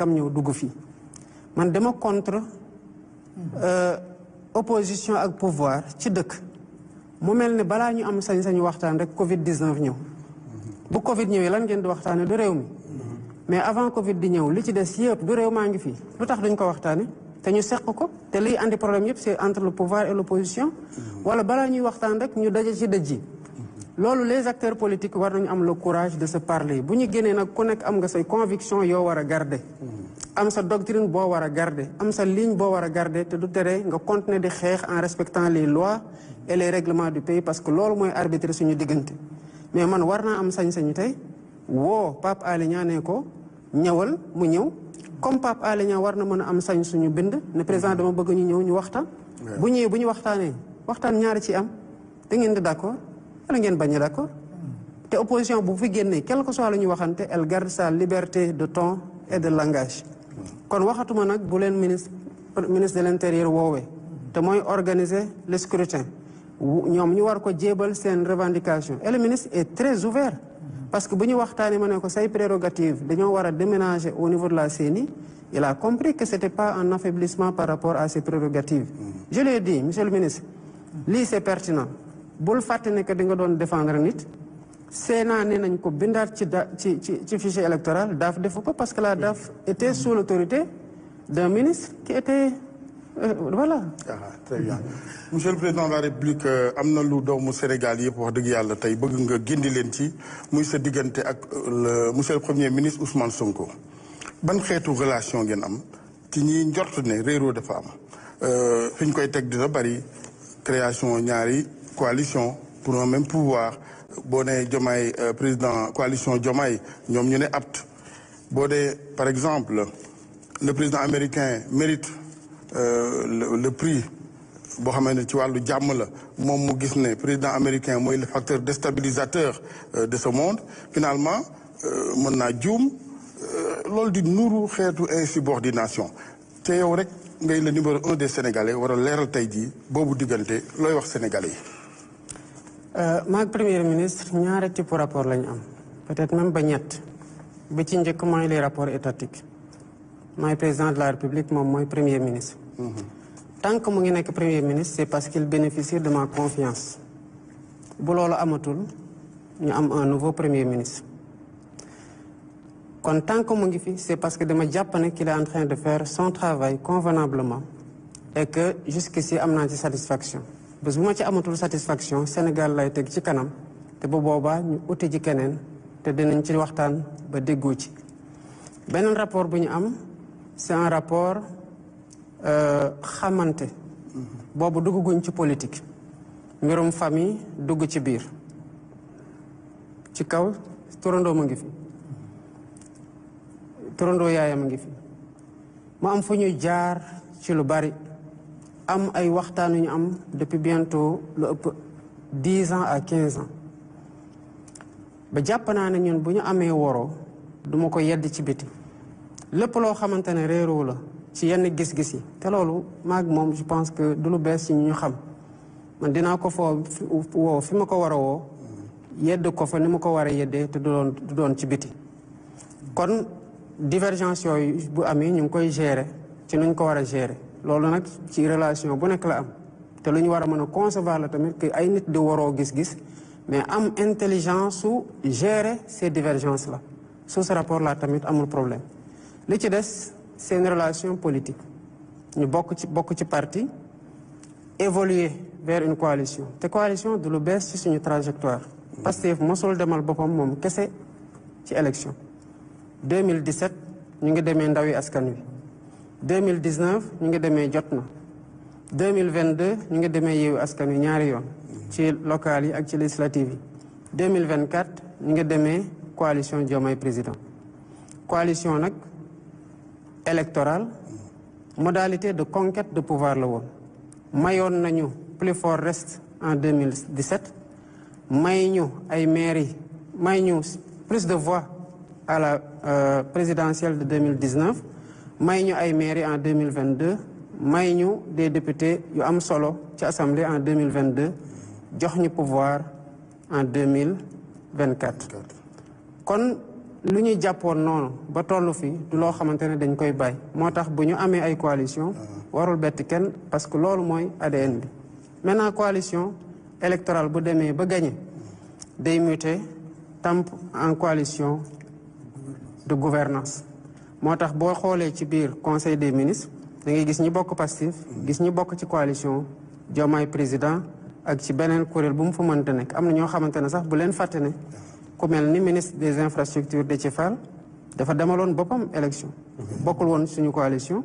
tam ñëw dugg fii man dama contre opposition ak pouvoir ci dëkk mu mel ne balaa ñu am sañ-sañu waxtaan rek Covid 19 ñëw bu Covid ñëwee lan ngeen di waxtaane du réew mi mais avant Covid di ñëw li ci des yëpp du réew maa ngi fii lu tax duñ ko waxtaane te ñu seq ko te liy andi problème yëpp c'est entre le pouvoir et l'opposition wala balaa ñuy waxtaan rek ñu daje ci dëj yi loolu les acteurs politiques war nañu am le courage de se parler bu ñu génnee nag ku nekk am nga say conviction yoo war a garder am sa doctrine boo war a garder am sa ligne boo war a garder te du tere nga continuer di xeex en respectant les lois et les règlements du pays parce que loolu mooy arbitrer suñu diggante mais man war naa am sañ-sañu tey woo Pape Alé Niang ne ko ñëwal mu ñëw comme Pape Alé Niang war na mën a am sañ suñu bind ne président dama bëgg ñu ñëw ñu waxtaan bu ñëwee bu ñu waxtaanee waxtaan ñaari ci am da ngeen di d'accord wala ngeen bañ a d'accord te opposition bu fi génnee quel que soit lu ñu waxante elle garde sa liberté de ton et de langage kon waxatuma nag bu leen ministre de l'intérieur woowee te mooy organiser le scrutin ñoom ñu war ko jébal seen revendication et le ministre est très ouvert parce que bu ñu waxtaanee ma ne ko say prérogative dañoo war a déménager au niveau de la CENI il a compris que c'était pas un affaiblissement par rapport à ses prérogatives je lui ai dit monsieur le ministre lii c'est pertinent bul fàtte ne que di nga doon défendre nit Sénat ne nañ ko bindaat ci fichier électoral DAF defu ko parce que la DAF était sous l'autorité d'un ministre qui était voilà. Très bien monsieur le président de la République am na lu doomu Sénégal yëpp wax dëgg yàlla tey bëgg nga gindi leen ci muy sa diggante ak monsieur le premier ministre Ousmane Sonko ban xeetu relation ngeen am ci ñi njort ne réeroo dafa am fi ñu koy teg dina bari création ñaari coalition pour un même pouvoir boo nee Diomaye président coalition Diomaye ñoom ñu ne apte boo dee par exemple le président américain mérite le prix boo xamante ne ci wàllu jàmm la moom mu gis ne président américain mooy le facteur déstabilisateur de ce monde finalement mën naa juum loolu di nuru xeetu insubordination te yow rek ngay le numéro 1 des Sénégalais war a leeral tey jii boobu diggante looy wax Sénégalais yi. maag premier ministre ñaari type rapport la ñu am peut-être même ba ñett bi ci njëkk mooy les rapports étatiques mooy président de la République moom mooy premier ministre. tant que mu ngi nekk premier ministre c'est parce qu'il bénéficie de ma confiance bu loolu amatul ñu am un nouveau premier ministre kon tant que mu ngi fi c'est parce que dama jàpp ne qu'il est en train de faire son travail convenablement et que jusqu'ici am naa ci satisfaction bés bu ma ci amatul satisfaction Sénégal lay teg ci kanam te bu boobaa ñu uti ci keneen te dinañ ci waxtaan ba déggoo ci beneen rapport bu ñu am c'est un rapport xamante boobu dugguñ ci politique mbirum famille dugg ci biir ci kaw turandoo mu ngi fi turandoo yaayam a ngi fi mu am fu ñuy jaar ci lu bari am ay waxtaan yu ñu am depuis bientôt lu ëpp 10 ans à 15 ans ba jàpp naa ne ñun bu ñu amee woroo duma ko yedd ci biti lépp loo xamante ne réeroo la ci yenn gis-gis yi te loolu maag moom je pense que du lu bees ci ñu xam man dinaa ko woo fi ma ko war a woo yedd ko fa ni ma ko war a yeddee te du doon ci biti kon divergence yooyu bu amee ñu ngi koy gérer ci nuñ ko war a gérer loolu nag ci relation bu nekk la am te lu ñu war a mën a concevoir la tamit que ay nit di waroo gis-gis mais am intelligence su gérer ces divergences là sous ce rapport là tamit amul problème li ci des c'est une relation politique ñu bokk ci parti évoluer vers une coalition te coalition du lu bees ci suñu trajectoire Pastef mosul demal boppam moom kese ci élection 2017 ñu ngi demee ndawi askan wi 2019 ñu ngi demee jot na 2022 ñu ngi demee yeewu askan wi ñaari yoon ci locales yi ak ci législatives yi 2024 ñu ngi demee coalition Diomaye président coalition nag électorale modalité de conquête de pouvoir la woon mayoon nañu plus fort reste en 2017 may ñu ay mairie may ñu plus de voix à la présidentielle de 2019 may ñu ay mairie en 2022 may ñu des députés yu am solo ci assemblée en 2022 jox ñu pouvoir en 2024 kon lu ñuy jàppoon noonu ba tollu fi du loo xamante ne dañ koy bàyyi moo tax bu ñu amee ay coalition warul bett kenn parce que loolu mooy ADN bi maintenant coalition électorale bu demee ba gagné day muté tamp en coalition de gouvernance moo tax boo xoolee ci biir conseil des ministres da ngay gis ñi bokk Pastef gis ñi bokk ci coalition Diomaye président ak ci beneen kuréel bu mu fa mënta nekk am na ñoo xamante ne sax bu leen fàtte ne ku mel ni ministre des infrastructures Déthié Fall dafa demaloon boppam élection bokkul woon suñu coalition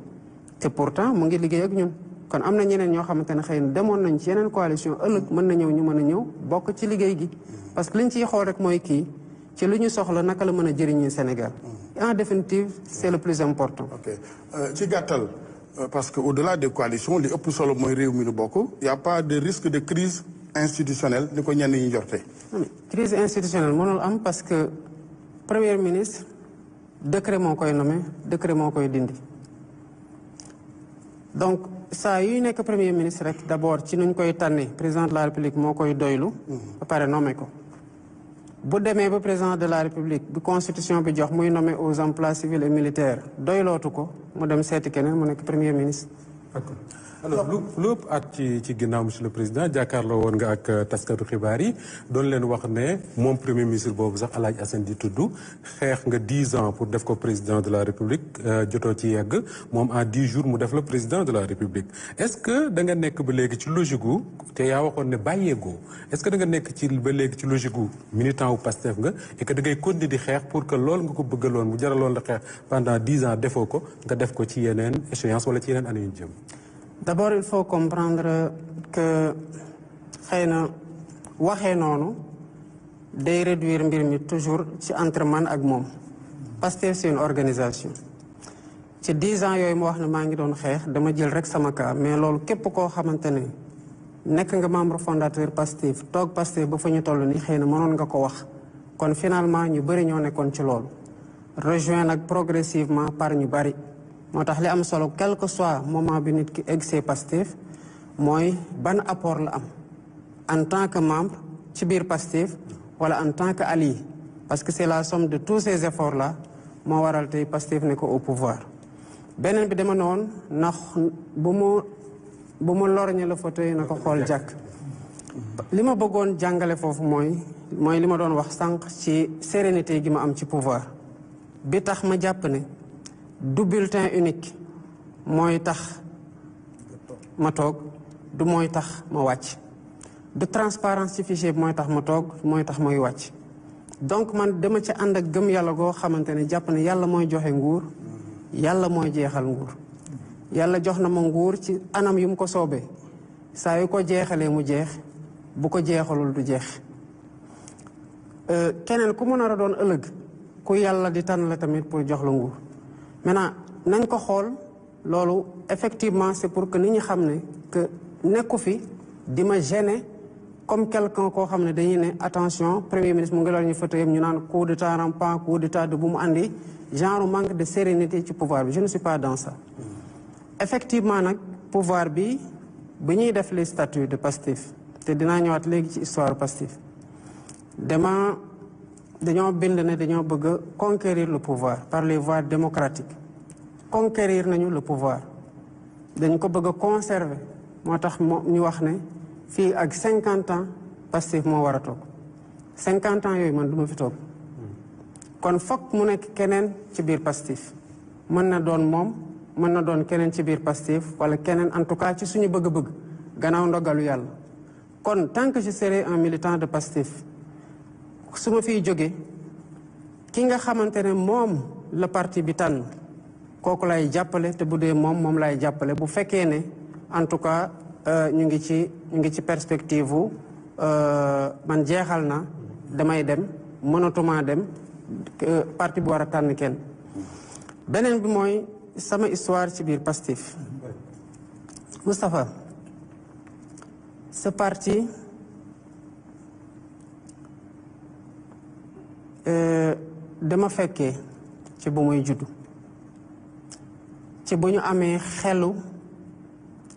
te pourtant mu ngi liggéey ak ñun kon am na ñeneen ñoo xamante ne xëy na demoon nañ ci yeneen coalition ëllëg mën na ñëw ñu mën a ñëw bokk ci liggéey gi parce que liñ ciy xool rek mooy kii ci lu ñu soxla naka la mën a jëriñee Sénégal en définitive c'est le plus important. ok ci gàttal parce que au-delà des coalitions li ëpp solo mooy réew mi nu bokk y a pas de risque de crise institutionnelle ni ko ñenn ñi njorte. crise institutionnelle mënul am parce que premier ministre décret moo koy nommé décret moo koy dindi donc saa yuy nekk premier ministre rek d'abord ci nuñ koy tànnee président de la république moo koy doylu ba pare nommé ko bu demee ba président de la république bi constitution bi jox muy nommé aux emplois civils et militaires doylootu ko mu dem seeti keneen mu nekk premier ministre. d'accord alors lu ëpp at ci ginnaaw monsieur le président jàkkaarloo woon nga ak taskatu xibaar yi doon leen wax ne moom premier ministre boobu sax El Hadj Assane di tudd xeex nga 10 ans pour def ko président de la république jotoo ci yegg moom en 10 jours mu def la président de la république est-ce que da nga nekk ba léegi ci logique gu te yaa waxoon ne bàyyeegoo est-ce que da nga nekk ci ba léegi ci logique gu militant wu Pastef nga et que da ngay continuer di xeex pour que loolu nga ko bëggaloon mu jaraloon la xeex pendant 10 ans defoo ko nga def ko ci yeneen échéance wala ci yeneen année yu jëm. D'abord il faut comprendre que xëy na waxee noonu day réduire mbir mi toujours ci entre man ak moom Pastef c'est une organisation ci 10 ans yooyu mu wax ne maa ngi doon xeex dama jël rek sama cas mais loolu képp koo xamante ne nekk nga membre fondateur Pastef toog Pastef ba fa ñu toll nii xëy na mënoon nga ko wax kon finalement ñu bëri ñoo nekkoon ci loolu rejoindre nag progressivement par ñu bëri moo tax li am solo quel que soit moment bi nit ki egg see Pastef mooy ban apport la am en tant que membre ci biir Pastef wala en tant que allié parce que c'est la somme de tous ces efforts là moo waral tey Pastef ne ko au pouvoir beneen bi dama ne woon ndax bu mu lorñe la fauteuil na ko xool jàkk li ma bëggoon jàngale foofu mooy li ma doon wax sànq ci sérénité gi ma am ci pouvoir bi tax ma jàpp ne du bulletin unique mooy tax ma toog du mooy tax ma wàcc du transparence ci fichier bi mooy tax ma toog mooy tax may wàcc donc man dama ci ànd ak gëm yàlla goo xamante ne jàpp ne yàlla mooy joxe nguur yàlla mooy jeexal nguur yàlla jox na ma nguur ci anam yu mu ko soobee saa yu ko jeexalee mu jeex bu ko jeexalul du jeex keneen ku mu nar a doon ëllëg ku yàlla di tànn la tamit pour jox la nguur maintenant nañ ko xool loolu effectivement c'est pour que nit ñi xam ne que nekku fi di ma gêner comme quelqu'un koo xam ne dañuy ne attention premier ministre mu ngi loolu ñu fauteuil ñu naan coup d'état rampant coup d'état de bu mu andi genre manque de sérénité ci pouvoir bi je ne suis pas dans ça effectivement nag pouvoir bi ñuy def les statuts de Pastef te dinaa ñëwaat léegi ci histoire Pastef dañoo bind ne dañoo bëgg a conquérir le pouvoir par les voies démocratiques conquérir nañu le pouvoir dañ ko bëgg a conserver moo tax ñu wax ne fii ak 50 ans Pastef moo war a toog 50 ans yooyu man du ma fi toog kon fokk mu nekk keneen ci biir Pastef mën na doon moom mën na doon keneen ci biir Pastef wala keneen en tout cas ci suñu bëgg-bëgg gannaaw ndogalu yàlla kon tant que je serai un militant de Pastef su ma fiy jóge ki nga xamante ne moom la parti bi tànn kooku lay jàppale te bu dee moom lay jàppale bu fekkee ne en tout cas ñu ngi ci perspective wu man jeexal na damay dem mënatuma dem parti bu war a tànn kenn beneen bi mooy sama histoire ci biir Pastef Moustapha ce parti dama fekkee ci bu muy juddu ci bu ñu amee xelu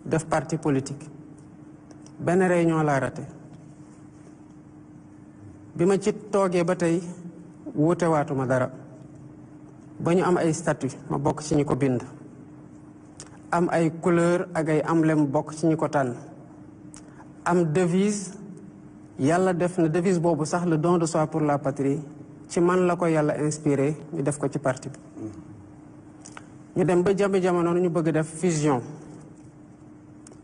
def parti politique benn réunion laa raté bi ma ci toogee ba tey wuute waatuma dara ba ñu am ay statut ma bokk ci ñi ko bind am ay couleur ak ay emblème bokk ci ñi ko tànn am devise yàlla def na devise boobu sax le don de soi pour la patrie ci man la ko yàlla inspiré ñu def ko ci parti bi ñu dem ba jamono ñu bëgg def fusion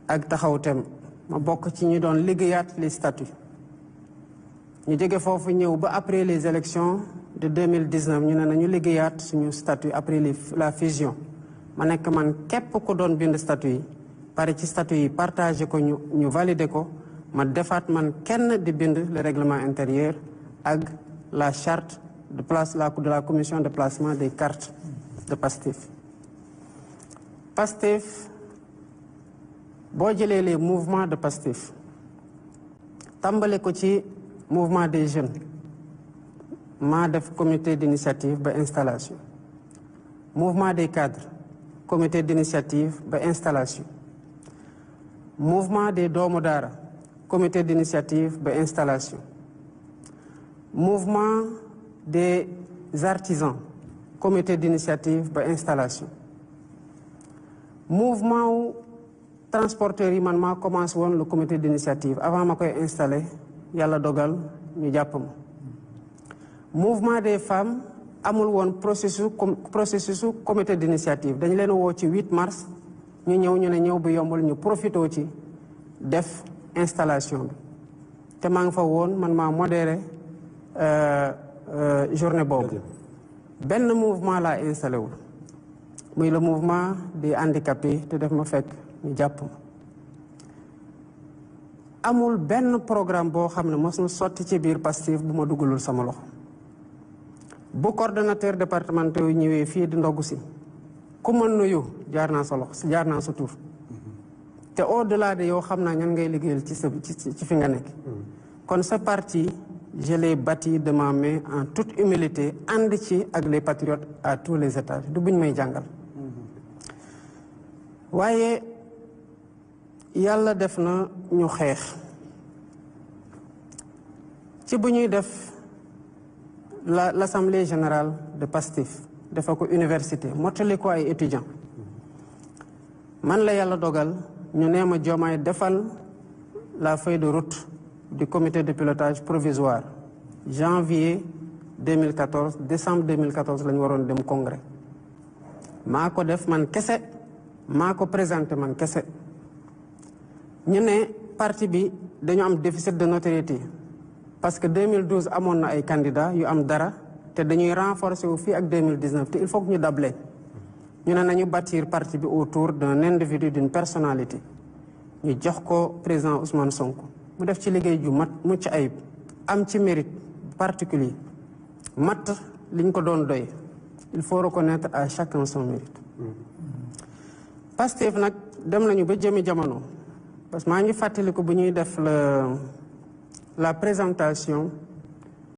ak taxaw tem ma bokk ci ñi doon liggéeyaat les statuts ñu jóge foofu ñëw ba après les élections de 2019 ñu ne nañu liggéeyaat suñu statut après la fusion ma nekk man képp ko doon bind statut yi pare ci statut yi partagé ko ñu validé ko ma defaat man kenn di bind le règlement intérieur ak la charte de la commission de placement des cartes de Pastef. Pastef boo jëlee les mouvements de Pastef tàmbale ko ci mouvement des jeunes maa def comité d'initiative ba installation mouvement des cadres comité d'initiative ba installation mouvement des doomu daara comité d'initiative ba installation mouvement des artisans comité d'initiative ba installation mouvement wu transporteurs yi man maa commencé woon le comité d'initiative avant ma koy installé yàlla dogal ñu jàpp ma mouvement des femmes amul woon processus comité d'initiative dañu leen woo ci 8 mars ñu ñëw bu yombul ñu profité ci def installation bi te maa ngi fa woon man maa modéré journée boobu benn mouvement laa installé wul muy le mouvement des handicapés te def ma fekk ñu jàpp ma amul benn programme boo xam ne mos na sotti ci biir Pastef bu ma dugalul sama loxo bu coordonnateur départemental yu ñëwee fii di ndogu si ku ma nuyu jaar naa sa loxo jaar naa sa tur te au-delà de yow xam naa ñan ngay liggéeyal ci fi nga nekk kon sa parti je l'ai bâti de ma main en toute humilité ànd ci ak les patriotes à tous les étages du buñ may jàngal waaye yàlla def na ñu xeex ci bu ñuy def l'assemblée générale de Pastef dafa ko université mottali ko ay étudiants man la yàlla dogal ñu nee ma Diomaye defal la feuille de route du comité de pilotage provisoire janvier 2014 décembre 2014 la ñu waroon dem congrès maa ko def man kese maa ko présenté man kese ñu ne parti bi dañu am déficit de notoriété parce que 2012 amoon na ay candidats yu am dara te dañuy renforcer wu fii ak 2019 te il faut que ñu dable ñu ne nañu bâtir parti bi autour d'un individu d'une personnalité ñu jox ko président Ousmane Sonko mu def ci liggéey ju mat mucc ayib am ci mérite particulier mat liñ ko doon doy il faut reconnaître à chacun son mérite Pastef nag dem nañu ba jëmi jamono parce que maa ngi fàttaliku bu ñuy def la présentation